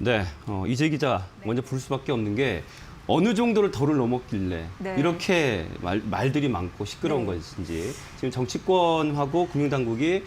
네, 이재 기자 먼저 볼 수밖에 없는 게 어느 정도를 덜을 넘었길래 네. 이렇게 말들이 많고 시끄러운 네. 것인지 지금 정치권하고 금융당국이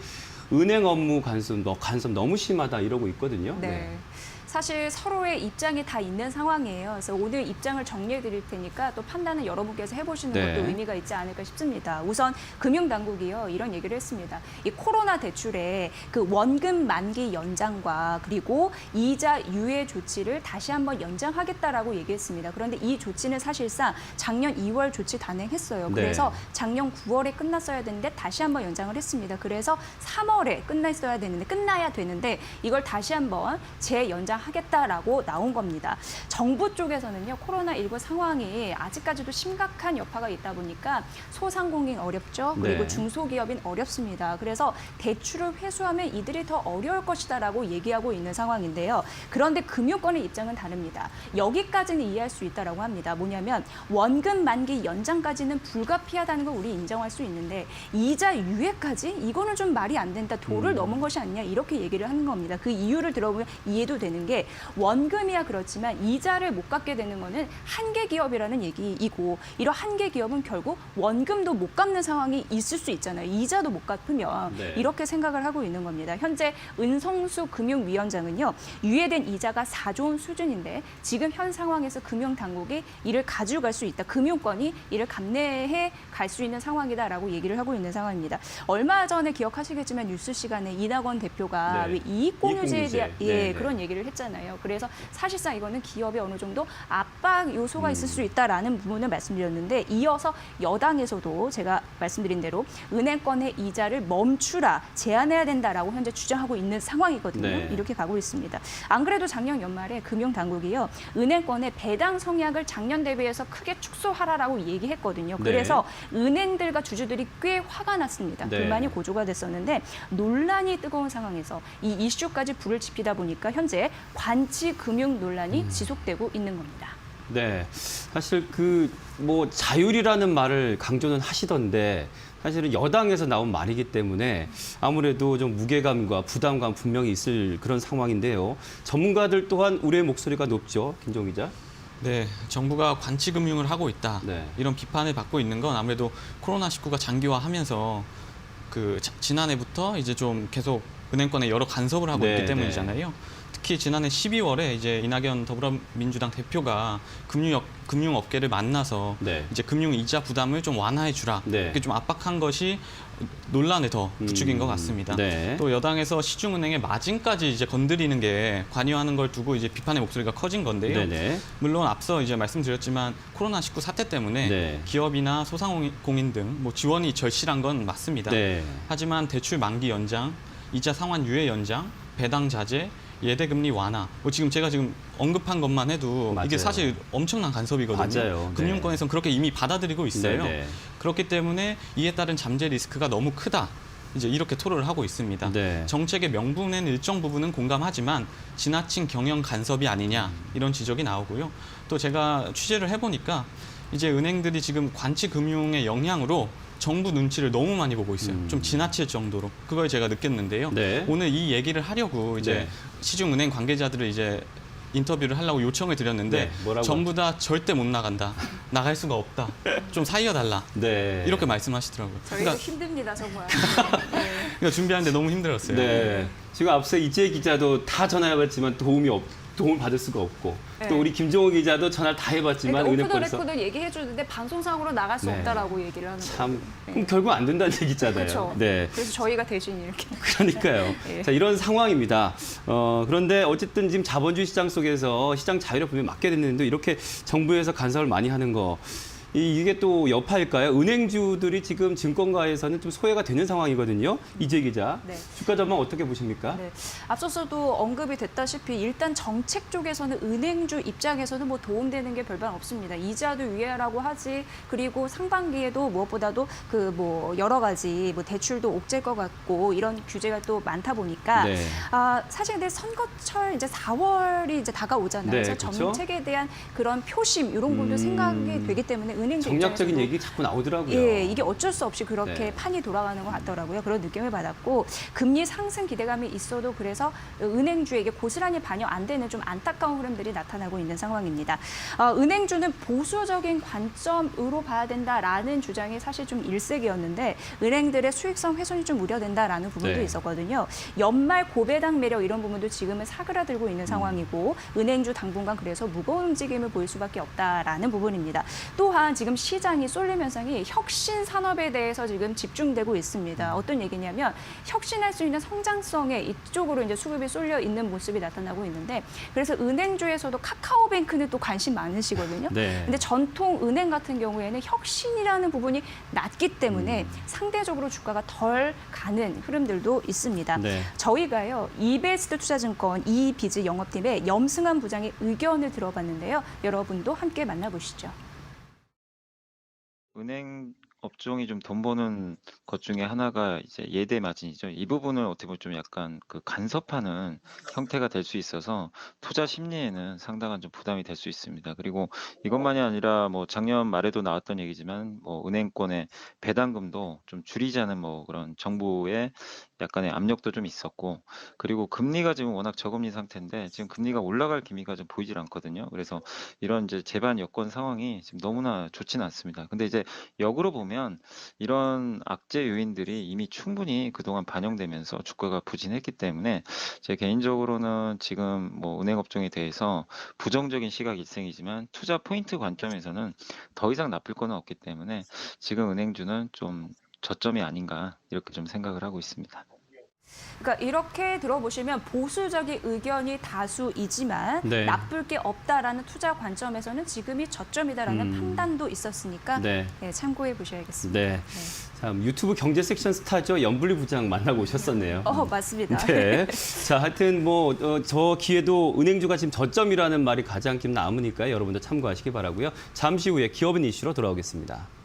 은행 업무 간섭 너무 심하다 이러고 있거든요. 네. 사실 서로의 입장이 다 있는 상황이에요. 그래서 오늘 입장을 정리해 드릴 테니까 또 판단은 여러분께서 해보시는 네. 것도 의미가 있지 않을까 싶습니다. 우선 금융당국이요. 이런 얘기를 했습니다. 이 코로나 대출의 그 원금 만기 연장과 그리고 이자 유예 조치를 다시 한번 연장하겠다라고 얘기했습니다. 그런데 이 조치는 사실상 작년 2월 조치 단행했어요. 네. 그래서 작년 9월에 끝났어야 되는데 다시 한번 연장을 했습니다. 그래서 3월에 끝나야 되는데 이걸 다시 한번 재연장하겠다라고 나온 겁니다. 정부 쪽에서는요, 코로나19 상황이 아직까지도 심각한 여파가 있다 보니까 소상공인 어렵죠. 그리고 네. 중소기업인 어렵습니다. 그래서 대출을 회수하면 이들이 더 어려울 것이다라고 얘기하고 있는 상황인데요. 그런데 금융권의 입장은 다릅니다. 여기까지는 이해할 수 있다라고 합니다. 뭐냐면 원금 만기 연장까지는 불가피하다는 걸 우리 인정할 수 있는데 이자 유예까지 이거는 좀 말이 안 된다. 도를 넘은 것이 아니냐 이렇게 얘기를 하는 겁니다. 그 이유를 들어보면 이해도 되는 게 원금이야 그렇지만 이자를 못 갚게 되는 거는 한계 기업이라는 얘기이고 이런 한계 기업은 결국 원금도 못 갚는 상황이 있을 수 있잖아요. 이자도 못 갚으면 네. 이렇게 생각을 하고 있는 겁니다. 현재 은성수 금융위원장은요. 유예된 이자가 4조 원 수준인데 지금 현 상황에서 금융당국이 이를 가져갈 수 있다. 금융권이 이를 감내해 갈 수 있는 상황이다라고 얘기를 하고 있는 상황입니다. 얼마 전에 기억하시겠지만 뉴스 시간에 이낙원 대표가 네. 왜 이익공유제에 대한 네, 네. 그런 얘기를 했잖아요. 그래서 사실상 이거는 기업에 어느 정도 압박 요소가 있을 수 있다라는 부분을 말씀드렸는데 이어서 여당에서도 제가 말씀드린 대로 은행권의 이자를 멈추라, 제한해야 된다라고 현재 주장하고 있는 상황이거든요. 네. 이렇게 가고 있습니다. 안 그래도 작년 연말에 금융당국이요. 은행권의 배당 성약을 작년 대비해서 크게 축소하라라고 얘기했거든요. 네. 그래서 은행들과 주주들이 꽤 화가 났습니다. 네. 불만이 고조가 됐었는데 논란이 뜨거운 상황에서 이 이슈까지 불을 지피다 보니까 현재 관치 금융 논란이 지속되고 있는 겁니다. 네, 사실 뭐 자율이라는 말을 강조는 하시던데 사실은 여당에서 나온 말이기 때문에 아무래도 좀 무게감과 부담감 분명히 있을 그런 상황인데요. 전문가들 또한 우려의 목소리가 높죠, 김종 기자. 네, 정부가 관치금융을 하고 있다. 네. 이런 비판을 받고 있는 건 아무래도 코로나19가 장기화하면서 지난해부터 이제 좀 계속 은행권에 여러 간섭을 하고 네, 있기 때문이잖아요. 특히 지난해 12월에 이제 이낙연 더불어민주당 대표가 금융업계를 만나서 네. 이제 금융 이자 부담을 좀 완화해 주라. 네. 이렇게 좀 압박한 것이 논란에 더 부추긴 것 같습니다. 네. 또 여당에서 시중은행의 마진까지 이제 건드리는 게 관여하는 걸 두고 이제 비판의 목소리가 커진 건데요. 네네. 물론 앞서 이제 말씀드렸지만 코로나19 사태 때문에 네. 기업이나 소상공인 등 뭐 지원이 절실한 건 맞습니다. 네. 하지만 대출 만기 연장, 이자 상환 유예 연장, 배당 자제, 예대금리 완화. 뭐 지금 제가 언급한 것만 해도 맞아요. 이게 사실 엄청난 간섭이거든요. 맞아요. 네. 금융권에서는 그렇게 이미 받아들이고 있어요. 네네. 그렇기 때문에 이에 따른 잠재 리스크가 너무 크다. 이제 이렇게 토로를 하고 있습니다. 네. 정책의 명분에는 일정 부분은 공감하지만 지나친 경영 간섭이 아니냐 이런 지적이 나오고요. 또 제가 취재를 해보니까 이제 은행들이 지금 관치 금융의 영향으로 정부 눈치를 너무 많이 보고 있어요. 좀 지나칠 정도로. 그걸 제가 느꼈는데요. 네. 오늘 이 얘기를 하려고 이제 네. 시중은행 관계자들을 이제 인터뷰를 하려고 요청을 드렸는데 네, 뭐라고? 전부 다 절대 못 나간다. 나갈 수가 없다. 좀 사이어달라. 네. 이렇게 말씀하시더라고요. 저희도 힘듭니다, 정말. 네. 그러니까 준비하는데 너무 힘들었어요. 네. 지금 앞서 이재 기자도 다 전화해봤지만 도움을 받을 수가 없고 네. 또 우리 김종호 기자도 전화를 다 해봤지만 그러니까 오프 더 은행권에서 레코드 얘기해 주는데 방송상으로 나갈 수 네. 없다라고 얘기를 하는 거예요. 참 네. 그럼 결국 안 된다는 얘기잖아요. 그렇죠. 네. 그래서 저희가 대신 이렇게. 그러니까요. 예. 자, 이런 상황입니다. 그런데 어쨌든 지금 자본주의 시장 속에서 시장 자유를 분명히 맡게 됐는데 이렇게 정부에서 간섭을 많이 하는 거 이게 또 여파일까요? 은행주들이 지금 증권가에서는 좀 소외가 되는 상황이거든요. 이재 기자. 네. 주가 전망 어떻게 보십니까? 네. 앞서서도 언급이 됐다시피 일단 정책 쪽에서는 은행주 입장에서는 뭐 도움되는 게 별반 없습니다. 이자도 유예라고 하지 그리고 상반기에도 무엇보다도 뭐 여러 가지 뭐 대출도 옥죄일 것 같고 이런 규제가 또 많다 보니까 네. 사실 근데 선거철 이제 4월이 이제 다가오잖아요. 네, 그래서 그렇죠. 정책에 대한 그런 표심 이런 것도 생각이 되기 때문에 은행주 정략적인 입장에서도 얘기 자꾸 나오더라고요. 예, 이게 어쩔 수 없이 그렇게 네. 판이 돌아가는 것 같더라고요. 그런 느낌을 받았고 금리 상승 기대감이 있어도 그래서 은행주에게 고스란히 반영 안 되는 좀 안타까운 흐름들이 나타나고 있는 상황입니다. 은행주는 보수적인 관점으로 봐야 된다라는 주장이 사실 좀 일색이었는데 은행들의 수익성 훼손이 좀 우려된다라는 부분도 네. 있었거든요. 연말 고배당 매력 이런 부분도 지금은 사그라들고 있는 상황이고 은행주 당분간 그래서 무거운 움직임을 보일 수밖에 없다라는 부분입니다. 또한 지금 시장이 쏠림 현상이 혁신 산업에 대해서 지금 집중되고 있습니다. 어떤 얘기냐면 혁신할 수 있는 성장성에 이쪽으로 이제 수급이 쏠려 있는 모습이 나타나고 있는데 그래서 은행주에서도 카카오뱅크는 또 관심 많으시거든요. 네. 근데 전통 은행 같은 경우에는 혁신이라는 부분이 낮기 때문에 상대적으로 주가가 덜 가는 흐름들도 있습니다. 네. 저희가요 이베스트 투자증권 이비즈 영업팀의 염승환 부장의 의견을 들어봤는데요. 여러분도 함께 만나보시죠. 은행 업종이 좀 돈 버는 것 중에 하나가 이제 예대 마진이죠. 이 부분을 어떻게 보면 좀 약간 그 간섭하는 형태가 될 수 있어서 투자 심리에는 상당한 좀 부담이 될 수 있습니다. 그리고 이것만이 아니라 뭐 작년 말에도 나왔던 얘기지만 뭐 은행권의 배당금도 좀 줄이자는 뭐 그런 정부의 약간의 압력도 좀 있었고 그리고 금리가 지금 워낙 저금리 상태인데 지금 금리가 올라갈 기미가 좀 보이질 않거든요. 그래서 이런 이제 제반 여건 상황이 지금 너무나 좋지는 않습니다. 근데 이제 역으로 보면 이런 악재 요인들이 이미 충분히 그동안 반영되면서 주가가 부진했기 때문에 제 개인적으로는 지금 뭐 은행 업종에 대해서 부정적인 시각 일생이지만 투자 포인트 관점에서는 더 이상 나쁠 거는 없기 때문에 지금 은행주는 좀 저점이 아닌가 이렇게 좀 생각을 하고 있습니다. 그러니까 이렇게 들어보시면 보수적인 의견이 다수이지만 네. 나쁠 게 없다라는 투자 관점에서는 지금이 저점이다라는 판단도 있었으니까 네. 네, 참고해 보셔야겠습니다. 네. 참 유튜브 경제 섹션 스타죠. 연불리 부장 만나고 오셨었네요. 맞습니다. 네. 자, 하여튼 뭐 저 기회도 은행주가 지금 저점이라는 말이 가장 낌 남으니까 여러분들 참고하시기 바라고요. 잠시 후에 기업은 이슈로 돌아오겠습니다.